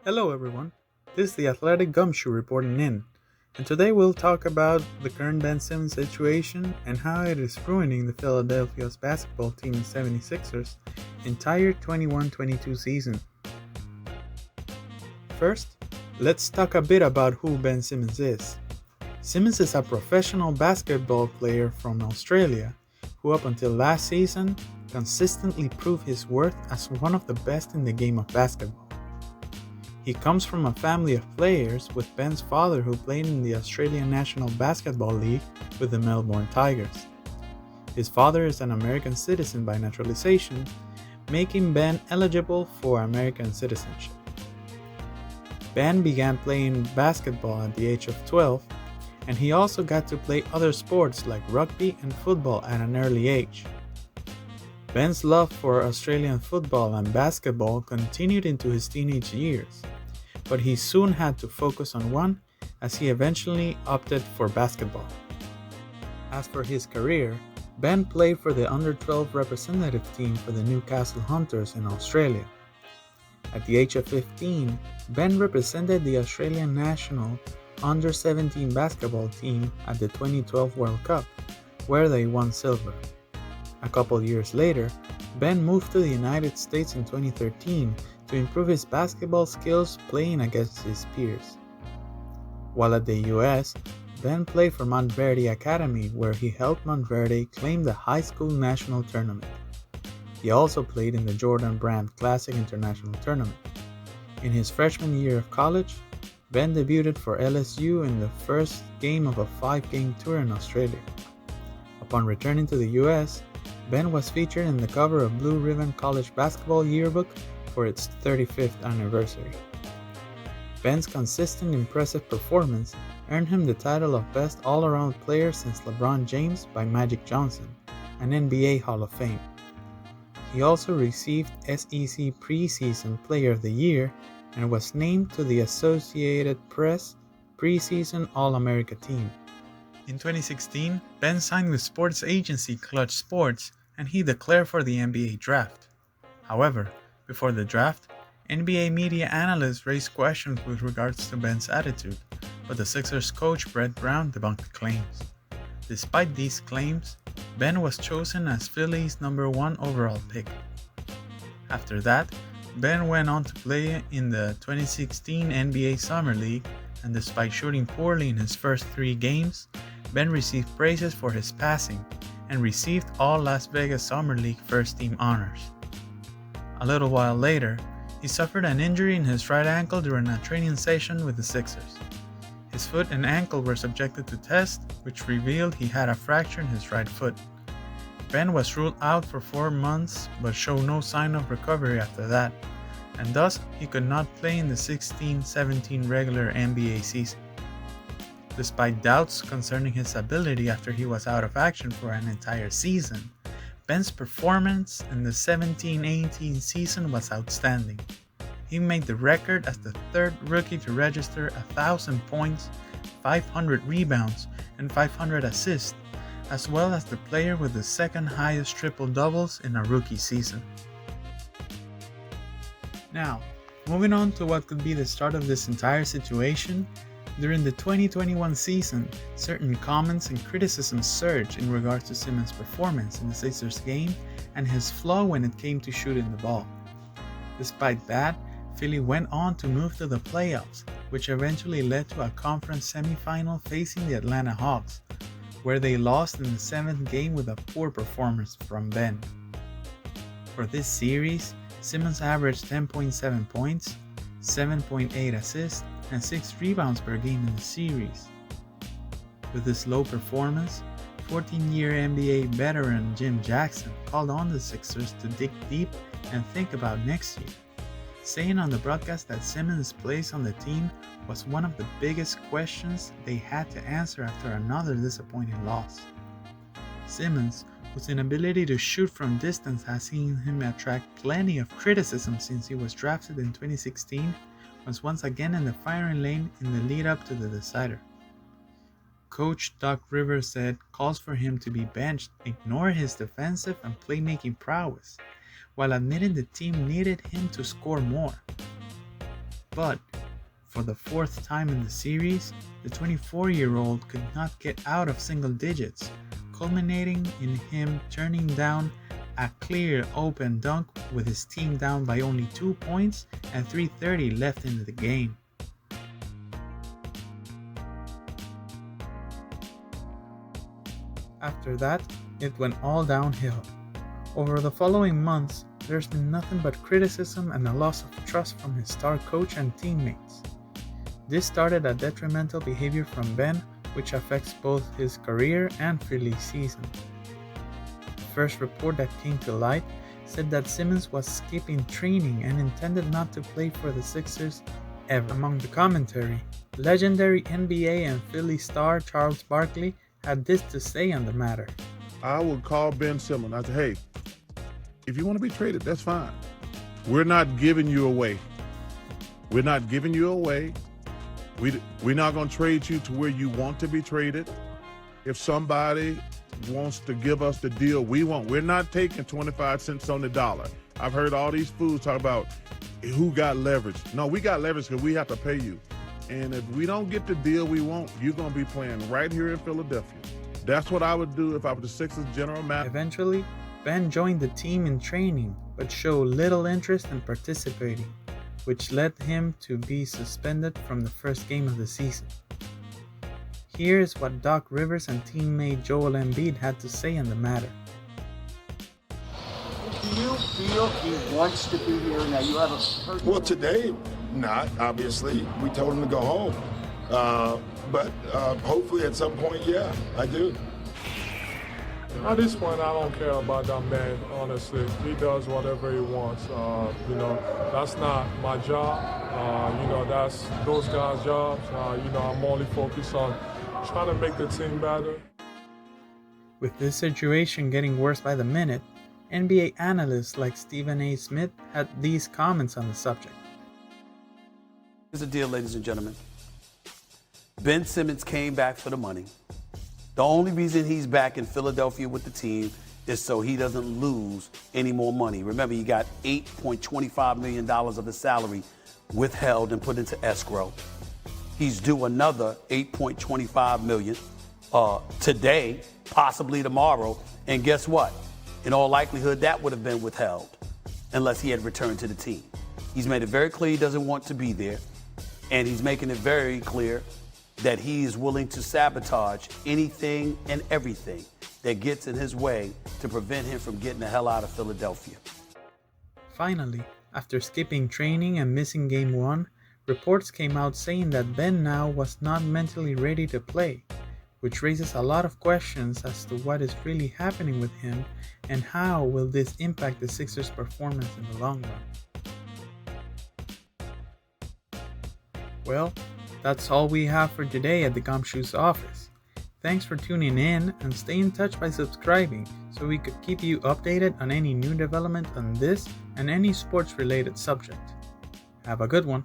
Hello everyone, this is the Athletic Gumshoe reporting in, and today we'll talk about the current Ben Simmons situation and how it is ruining the Philadelphia's basketball team 76ers entire 21-22 season. First, let's talk a bit about who Ben Simmons is. Simmons is a professional basketball player from Australia who up until last season consistently proved his worth as one of the best in the game of basketball. He comes from a family of players, with Ben's father who played in the Australian National Basketball League with the Melbourne Tigers. His father is an American citizen by naturalization, making Ben eligible for American citizenship. Ben began playing basketball at the age of 12, and he also got to play other sports like rugby and football at an early age. Ben's love for Australian football and basketball continued into his teenage years, but he soon had to focus on one as he eventually opted for basketball. As for his career, Ben played for the under-12 representative team for the Newcastle Hunters in Australia. At the age of 15, Ben represented the Australian national under-17 basketball team at the 2012 World Cup, where they won silver. A couple years later, Ben moved to the United States in 2013 to improve his basketball skills playing against his peers. While at the US, Ben played for Montverde Academy, where he helped Montverde claim the high school national tournament. He also played in the Jordan Brand Classic International Tournament. In his freshman year of college, Ben debuted for LSU in the first game of a 5-game tour in Australia. Upon returning to the US, Ben was featured in the cover of Blue Ribbon College Basketball Yearbook for its 35th anniversary. Ben's consistent impressive performance earned him the title of Best All-Around Player since LeBron James by Magic Johnson, an NBA Hall of Fame. He also received SEC Preseason Player of the Year and was named to the Associated Press Preseason All-America team. In 2016, Ben signed with sports agency Clutch Sports and he declared for the NBA draft. However, before the draft, NBA media analysts raised questions with regards to Ben's attitude, but the Sixers coach Brett Brown debunked the claims. Despite these claims, Ben was chosen as Philly's number 1 overall pick. After that, Ben went on to play in the 2016 NBA Summer League, and despite shooting poorly in his first 3 games, Ben received praises for his passing and received all Las Vegas Summer League first team honors. A little while later, he suffered an injury in his right ankle during a training session with the Sixers. His foot and ankle were subjected to tests, which revealed he had a fracture in his right foot. Ben was ruled out for 4 months but showed no sign of recovery after that, and thus he could not play in the 16-17 regular NBA season. Despite doubts concerning his ability after he was out of action for an entire season, Ben's performance in the 17-18 season was outstanding. He made the record as the 3rd rookie to register 1,000 points, 500 rebounds, and 500 assists, as well as the player with the 2nd highest triple-doubles in a rookie season. Now, moving on to what could be the start of this entire situation, during the 2021 season, certain comments and criticisms surged in regards to Simmons' performance in the Sixers game and his flaw when it came to shooting the ball. Despite that, Philly went on to move to the playoffs, which eventually led to a conference semifinal facing the Atlanta Hawks, where they lost in the 7th game with a poor performance from Ben. For this series, Simmons averaged 10.7 points, 7.8 assists, and 6 rebounds per game in the series. With this low performance, 14-year NBA veteran Jim Jackson called on the Sixers to dig deep and think about next year, saying on the broadcast that Simmons' place on the team was one of the biggest questions they had to answer after another disappointing loss. Simmons, whose inability to shoot from distance has seen him attract plenty of criticism since he was drafted in 2016, was once again in the firing lane in the lead-up to the decider. Coach Doc Rivers said calls for him to be benched ignore his defensive and playmaking prowess, while admitting the team needed him to score more. But for the fourth time in the series, the 24-year-old could not get out of single digits, culminating in him turning down a clear open dunk with his team down by only 2 points and 3:30 left in the game. After that, it went all downhill. Over the following months, there's been nothing but criticism and a loss of trust from his star coach and teammates. This started a detrimental behavior from Ben, which affects both his career and Philly season. The first report that came to light said that Simmons was skipping training and intended not to play for the Sixers ever. Among the commentary, legendary NBA and Philly star Charles Barkley had this to say on the matter. I would call Ben Simmons. I said, hey, if you want to be traded, that's fine. We're not giving you away. We're not giving you away. We're not going to trade you to where you want to be traded. If somebody wants to give us the deal we want, we're not taking 25 cents on the dollar. I've heard all these fools talk about who got leverage. No, we got leverage because we have to pay you. And if we don't get the deal we want, you're going to be playing right here in Philadelphia. That's what I would do if I was the Sixers general manager. Eventually, Ben joined the team in training, but showed little interest in participating, which led him to be suspended from the first game of the season. Here's what Doc Rivers and teammate Joel Embiid had to say on the matter. Do you feel he wants to be here now? You have a personal... Well, today, not, obviously. We told him to go home. But hopefully at some point, yeah, I do. At this point, I don't care about that man, honestly. He does whatever he wants. That's not my job. That's those guys' jobs. I'm only focused on trying to make the team better. With this situation getting worse by the minute, NBA analysts like Stephen A. Smith had these comments on the subject. Here's the deal, ladies and gentlemen. Ben Simmons came back for the money. The only reason he's back in Philadelphia with the team is so he doesn't lose any more money. Remember, he got $8.25 million of his salary withheld and put into escrow. He's due another $8.25 million today, possibly tomorrow. And guess what? In all likelihood, that would have been withheld unless he had returned to the team. He's made it very clear he doesn't want to be there. And he's making it very clear that he is willing to sabotage anything and everything that gets in his way to prevent him from getting the hell out of Philadelphia. Finally, after skipping training and missing Game 1, reports came out saying that Ben now was not mentally ready to play, which raises a lot of questions as to what is really happening with him and how will this impact the Sixers' performance in the long run. Well, that's all we have for today at the Gumshoe's office. Thanks for tuning in and stay in touch by subscribing so we could keep you updated on any new development on this and any sports related subject. Have a good one.